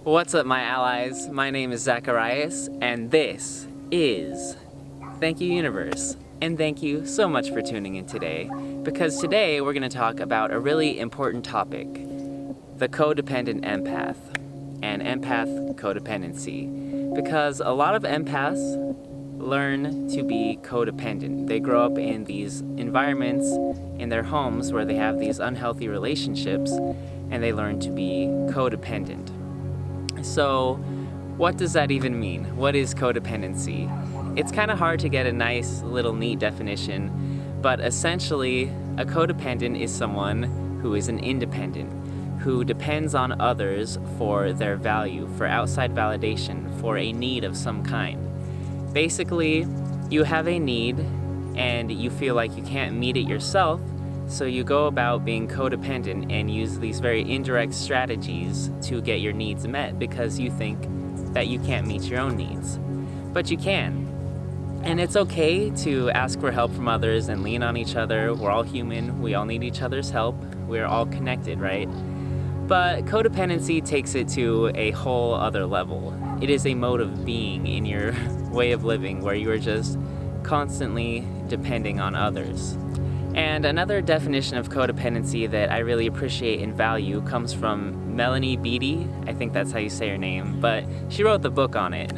What's up, my allies? My name is Zacharias, and this is Thank You Universe. And thank you so much for tuning in today, because today we're going to talk about a really important topic, the codependent empath and empath codependency. Because a lot of empaths learn to be codependent. They grow up in these environments in their homes where they have these unhealthy relationships, and they learn to be codependent. So, what does that even mean? What is codependency? It's kind of hard to get a nice little neat definition, but essentially, a codependent is someone who is an independent, who depends on others for their value, for outside validation, for a need of some kind. Basically, you have a need and you feel like you can't meet it yourself, so you go about being codependent and use these very indirect strategies to get your needs met because you think that you can't meet your own needs. But you can. And it's okay to ask for help from others and lean on each other. We're all human. We all need each other's help. We're all connected, right? But codependency takes it to a whole other level. It is a mode of being in your way of living where you are just constantly depending on others. And another definition of codependency that I really appreciate and value comes from Melanie Beattie. I think that's how you say her name, but she wrote the book on it.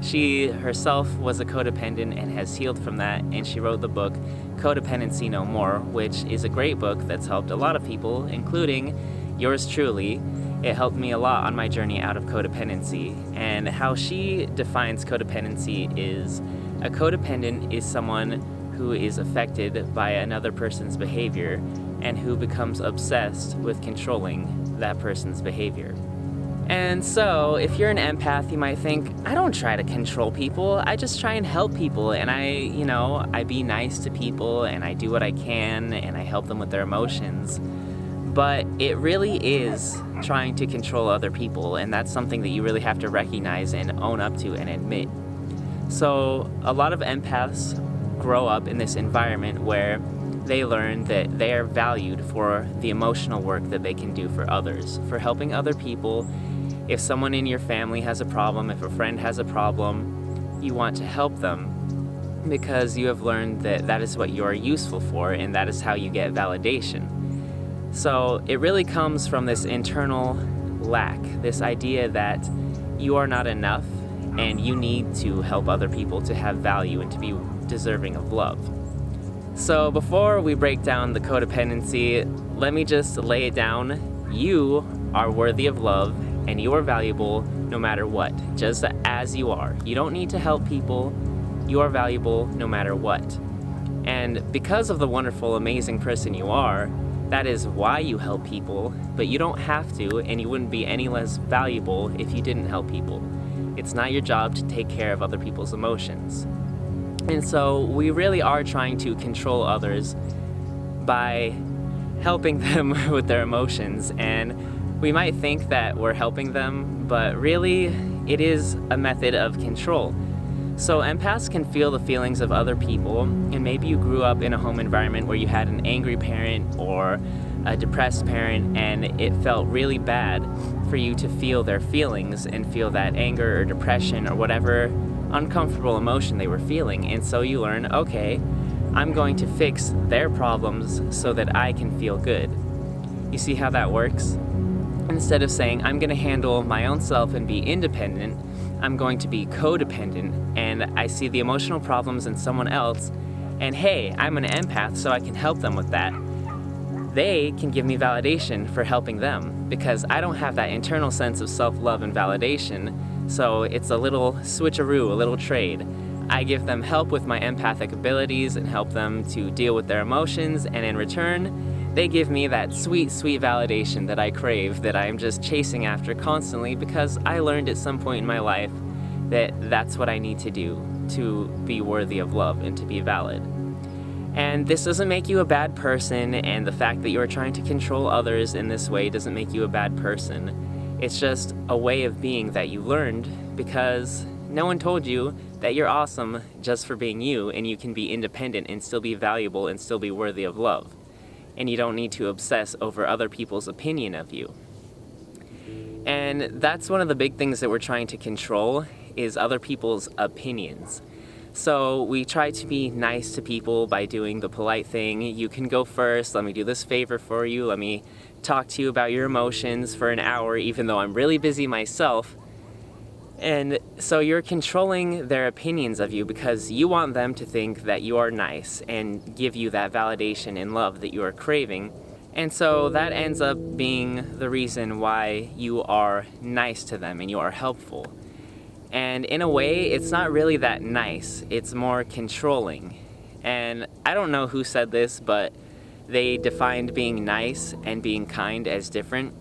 She herself was a codependent and has healed from that, and she wrote the book Codependency No More, which is a great book that's helped a lot of people, including yours truly. It helped me a lot on my journey out of codependency. And how she defines codependency is a codependent is someone who is affected by another person's behavior and who becomes obsessed with controlling that person's behavior. And so, if you're an empath, you might think, I don't try to control people, I just try and help people, and I be nice to people, and I do what I can, and I help them with their emotions. But it really is trying to control other people, and that's something that you really have to recognize and own up to and admit. So, a lot of empaths grow up in this environment where they learn that they are valued for the emotional work that they can do for others, for helping other people. If someone in your family has a problem, if a friend has a problem, you want to help them because you have learned that that is what you are useful for and that is how you get validation. So it really comes from this internal lack, this idea that you are not enough and you need to help other people to have value and to be deserving of love. So before we break down the codependency, let me just lay it down. You are worthy of love and you are valuable no matter what, just as you are. You don't need to help people. You are valuable no matter what. And because of the wonderful, amazing person you are, that is why you help people, but you don't have to, and you wouldn't be any less valuable if you didn't help people. It's not your job to take care of other people's emotions. And so we really are trying to control others by helping them with their emotions. And we might think that we're helping them, but really it is a method of control. So empaths can feel the feelings of other people, and maybe you grew up in a home environment where you had an angry parent or a depressed parent, and it felt really bad for you to feel their feelings and feel that anger or depression or whatever uncomfortable emotion they were feeling. And so you learn, okay, I'm going to fix their problems so that I can feel good. You see how that works? Instead of saying, I'm going to handle my own self and be independent, I'm going to be codependent, and I see the emotional problems in someone else, and hey, I'm an empath, so I can help them with that. They can give me validation for helping them, because I don't have that internal sense of self-love and validation, so it's a little switcheroo, a little trade. I give them help with my empathic abilities and help them to deal with their emotions, and in return, they give me that sweet, sweet validation that I crave, that I'm just chasing after constantly because I learned at some point in my life that that's what I need to do to be worthy of love and to be valid. And this doesn't make you a bad person, and the fact that you're trying to control others in this way doesn't make you a bad person. It's just a way of being that you learned because no one told you that you're awesome just for being you, and you can be independent and still be valuable and still be worthy of love. And you don't need to obsess over other people's opinion of you. And that's one of the big things that we're trying to control is other people's opinions. So we try to be nice to people by doing the polite thing. You can go first, let me do this favor for you, let me talk to you about your emotions for an hour even though I'm really busy myself. And so you're controlling their opinions of you because you want them to think that you are nice and give you that validation and love that you are craving. And so that ends up being the reason why you are nice to them and you are helpful. And in a way, it's not really that nice, it's more controlling. And I don't know who said this, but they defined being nice and being kind as different.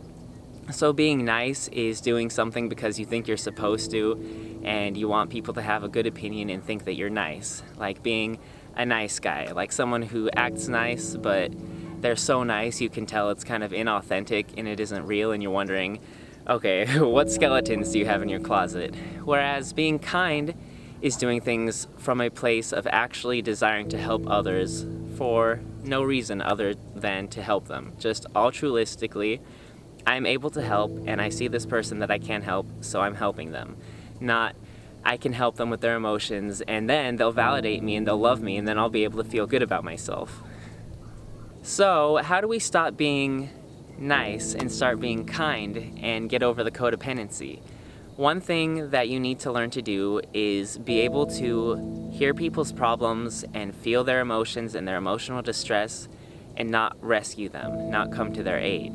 So being nice is doing something because you think you're supposed to and you want people to have a good opinion and think that you're nice. Like being a nice guy, like someone who acts nice but they're so nice you can tell it's kind of inauthentic and it isn't real and you're wondering, okay, what skeletons do you have in your closet? Whereas being kind is doing things from a place of actually desiring to help others for no reason other than to help them. Just altruistically, I'm able to help and I see this person that I can't help, so I'm helping them. Not, I can help them with their emotions and then they'll validate me and they'll love me and then I'll be able to feel good about myself. So how do we stop being nice and start being kind and get over the codependency? One thing that you need to learn to do is be able to hear people's problems and feel their emotions and their emotional distress and not rescue them, not come to their aid.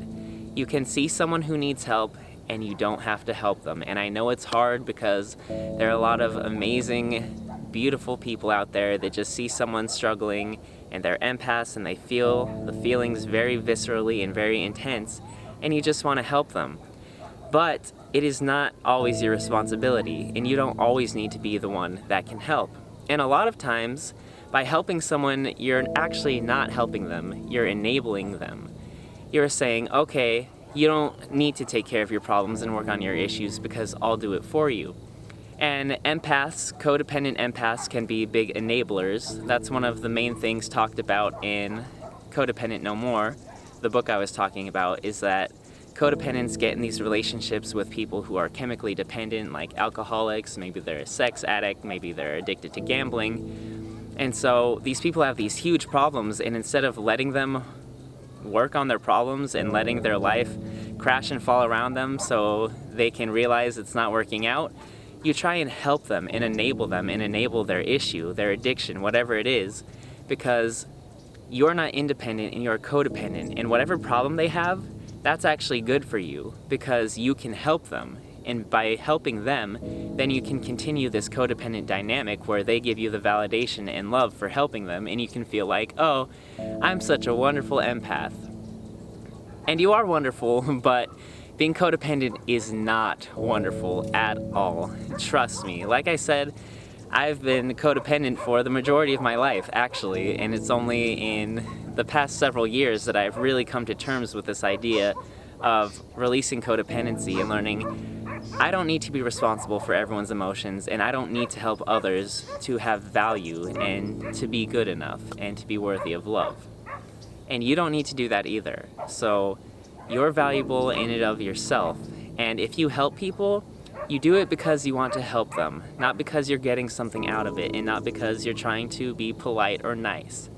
You can see someone who needs help and you don't have to help them. And I know it's hard because there are a lot of amazing, beautiful people out there that just see someone struggling and they're empaths and they feel the feelings very viscerally and very intense and you just want to help them. But it is not always your responsibility and you don't always need to be the one that can help. And a lot of times, by helping someone, you're actually not helping them, you're enabling them. You're saying, okay, you don't need to take care of your problems and work on your issues because I'll do it for you. And empaths, codependent empaths, can be big enablers. That's one of the main things talked about in Codependent No More. The book I was talking about is that codependents get in these relationships with people who are chemically dependent, like alcoholics, maybe they're a sex addict, maybe they're addicted to gambling. And so these people have these huge problems, and instead of letting them work on their problems and letting their life crash and fall around them so they can realize it's not working out, you try and help them and enable their issue, their addiction, whatever it is, because you're not independent and you're codependent, and whatever problem they have, that's actually good for you because you can help them. And by helping them, then you can continue this codependent dynamic where they give you the validation and love for helping them, and you can feel like, oh, I'm such a wonderful empath. And you are wonderful, but being codependent is not wonderful at all. Trust me. Like I said, I've been codependent for the majority of my life, actually, and it's only in the past several years that I've really come to terms with this idea of releasing codependency and learning I don't need to be responsible for everyone's emotions, and I don't need to help others to have value and to be good enough and to be worthy of love. And you don't need to do that either. So you're valuable in and of yourself, and if you help people, you do it because you want to help them, not because you're getting something out of it and not because you're trying to be polite or nice.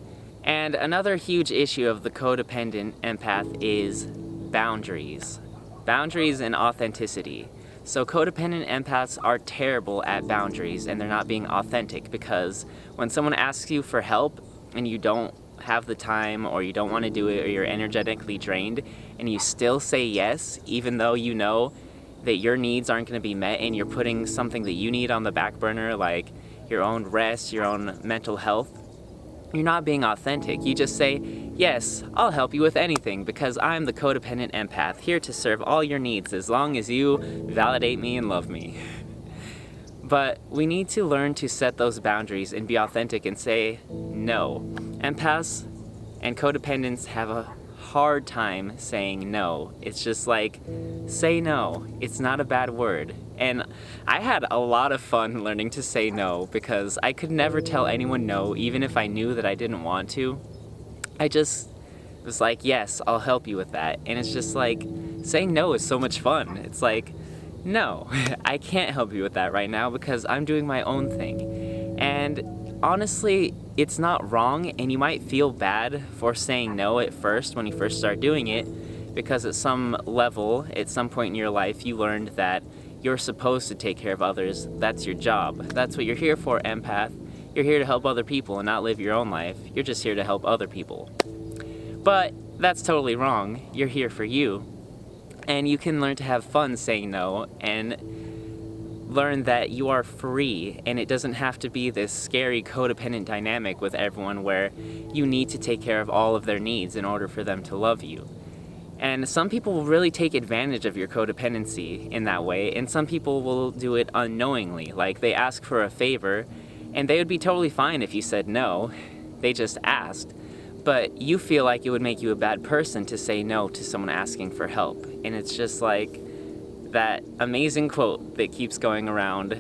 And another huge issue of the codependent empath is boundaries. Boundaries and authenticity. So codependent empaths are terrible at boundaries and they're not being authentic because when someone asks you for help and you don't have the time or you don't want to do it or you're energetically drained and you still say yes even though you know that your needs aren't going to be met and you're putting something that you need on the back burner like your own rest, your own mental health, you're not being authentic. You just say, yes, I'll help you with anything because I'm the codependent empath, here to serve all your needs as long as you validate me and love me. But we need to learn to set those boundaries and be authentic and say no. Empaths and codependents have a hard time saying no. It's just like, say no. It's not a bad word. And I had a lot of fun learning to say no because I could never tell anyone no, even if I knew that I didn't want to. I just was like, yes, I'll help you with that. And it's just like saying no is so much fun. It's like, no, I can't help you with that right now because I'm doing my own thing. And honestly, it's not wrong, and you might feel bad for saying no at first when you first start doing it, because at some level, at some point in your life, you learned that you're supposed to take care of others. That's your job. That's what you're here for, empath. You're here to help other people and not live your own life. You're just here to help other people. But that's totally wrong. You're here for you. And you can learn to have fun saying no and learn that you are free, and it doesn't have to be this scary codependent dynamic with everyone where you need to take care of all of their needs in order for them to love you. And some people will really take advantage of your codependency in that way, and some people will do it unknowingly. Like, they ask for a favor, and they would be totally fine if you said no. They just asked. But you feel like it would make you a bad person to say no to someone asking for help. And it's just like that amazing quote that keeps going around: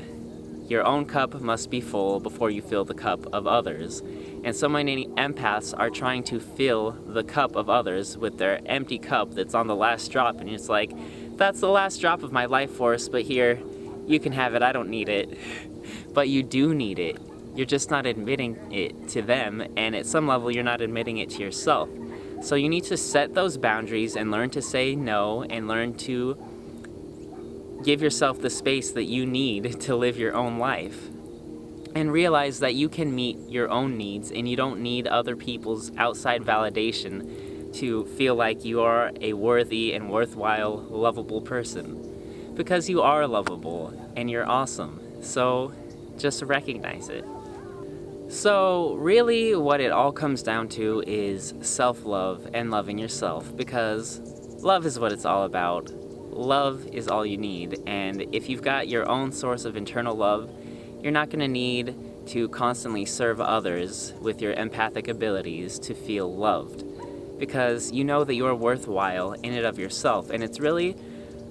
your own cup must be full before you fill the cup of others. And so many empaths are trying to fill the cup of others with their empty cup that's on the last drop. And it's like, that's the last drop of my life force, but here, you can have it, I don't need it. But you do need it. You're just not admitting it to them, and at some level you're not admitting it to yourself. So you need to set those boundaries and learn to say no, and learn to give yourself the space that you need to live your own life. And realize that you can meet your own needs, and you don't need other people's outside validation to feel like you are a worthy and worthwhile, lovable person. Because you are lovable, and you're awesome. So just recognize it. So really what it all comes down to is self-love and loving yourself, because love is what it's all about. Love is all you need, and if you've got your own source of internal love, you're not going to need to constantly serve others with your empathic abilities to feel loved, because you know that you're worthwhile in and of yourself. And it's really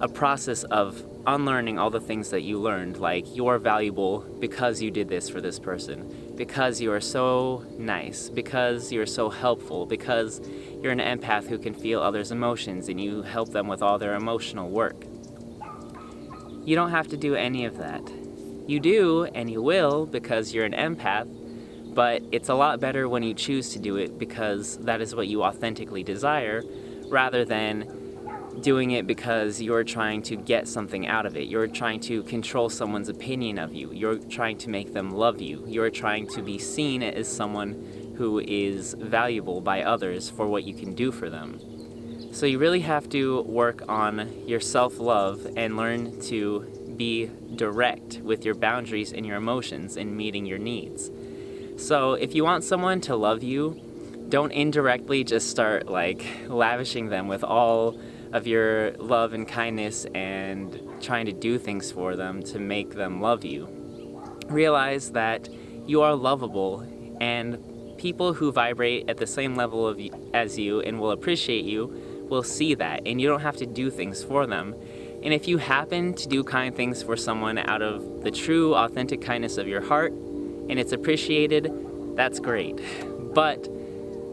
a process of unlearning all the things that you learned, like you're valuable because you did this for this person, because you are so nice, because you're so helpful, because you're an empath who can feel others' emotions and you help them with all their emotional work. You don't have to do any of that. You do, and you will, because you're an empath, but it's a lot better when you choose to do it because that is what you authentically desire, rather than doing it because you're trying to get something out of it. You're trying to control someone's opinion of you. You're trying to make them love you. You're trying to be seen as someone who is valuable by others for what you can do for them. So you really have to work on your self-love and learn to be direct with your boundaries and your emotions in meeting your needs. So if you want someone to love you, don't indirectly just start lavishing them with all of your love and kindness and trying to do things for them to make them love you. Realize that you are lovable, and people who vibrate at the same level as you and will appreciate you will see that, and you don't have to do things for them. And if you happen to do kind things for someone out of the true, authentic kindness of your heart, and it's appreciated, that's great. But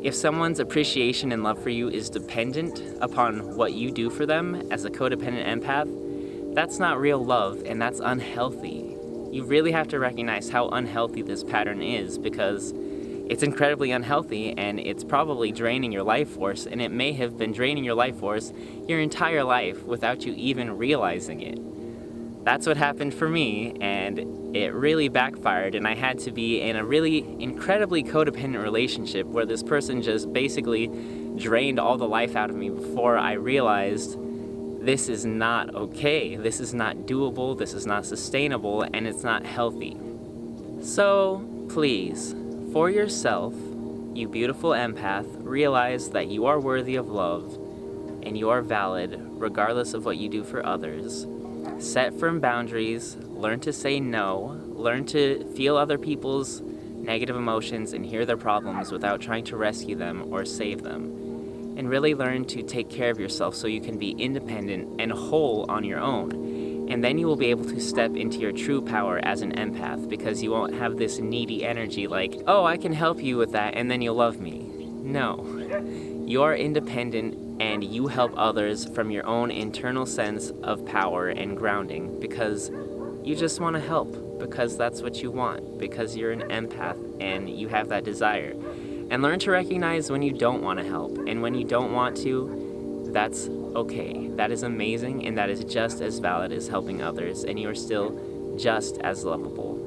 if someone's appreciation and love for you is dependent upon what you do for them as a codependent empath, that's not real love, and that's unhealthy. You really have to recognize how unhealthy this pattern is, because it's incredibly unhealthy, and it's probably draining your life force, and it may have been draining your life force your entire life without you even realizing it. That's what happened for me, and it really backfired, and I had to be in a really incredibly codependent relationship where this person just basically drained all the life out of me before I realized this is not okay, this is not doable, this is not sustainable, and it's not healthy. So please, for yourself, you beautiful empath, realize that you are worthy of love and you are valid regardless of what you do for others. Set firm boundaries, learn to say no, learn to feel other people's negative emotions and hear their problems without trying to rescue them or save them. And really learn to take care of yourself so you can be independent and whole on your own. And then you will be able to step into your true power as an empath, because you won't have this needy energy like, oh, I can help you with that and then you'll love me. No. You're independent and you help others from your own internal sense of power and grounding because you just want to help, because that's what you want, because you're an empath and you have that desire. And learn to recognize when you don't want to help, and when you don't want to, that's okay. That is amazing, and that is just as valid as helping others, and you're still just as lovable.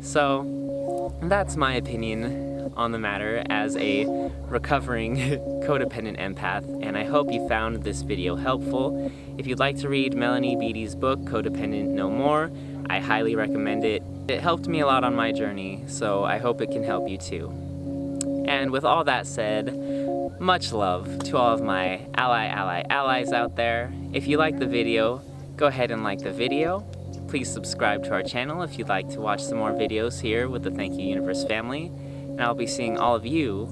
So, that's my opinion on the matter as a recovering codependent empath, and I hope you found this video helpful. If you'd like to read Melanie Beattie's book, Codependent No More, I highly recommend it. It helped me a lot on my journey, so I hope it can help you too. And with all that said, much love to all of my allies out there. If you like the video, go ahead and like the video. Please subscribe to our channel if you'd like to watch some more videos here with the Thank You Universe family. And I'll be seeing all of you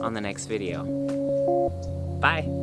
on the next video. Bye!